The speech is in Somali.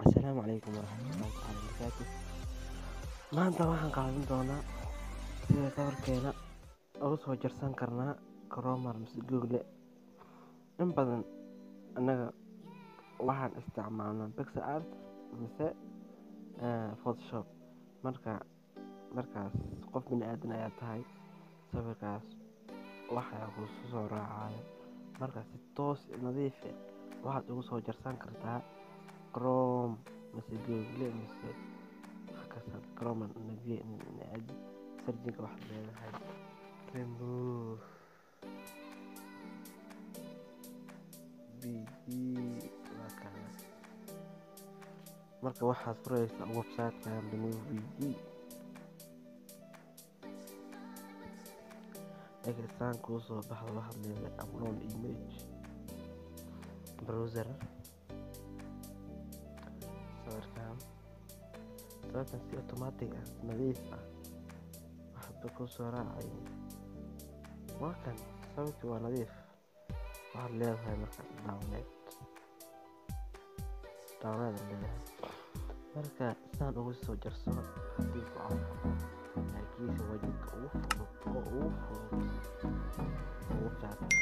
Assalaamu calaykum waraxmatullaahi tacaala wabarakaatuh. Maanta waxaan qaadan doonaa sida sawirkeena uga soo jarsan karnaa Chroma mise Google. In badan annaga waxaan isticmaalnaa PixArt mise Photoshop. Markaas qof bini aadan ayaa tahay, sawirkaas waxaa kuu soo raacaya. Markaas si toos nadiif ah waxaad ugu soo jarsan kartaa Chrome mise Google mise Chroma searching waxaad leedahay remove marka waxaad furaysaa website-kan remove eegtaan kuu soo baxdo waxaad leedahay upload image browser. sawirkan si automatic ah nadiif ah waxba ku soo raacay. waa kan sawirku waa nadiif. waxaad leedahay marka download leedahay. marka saan ugu soo jarso haddii ku anfaco laakiinse wajibka ugu fudud ugu fiican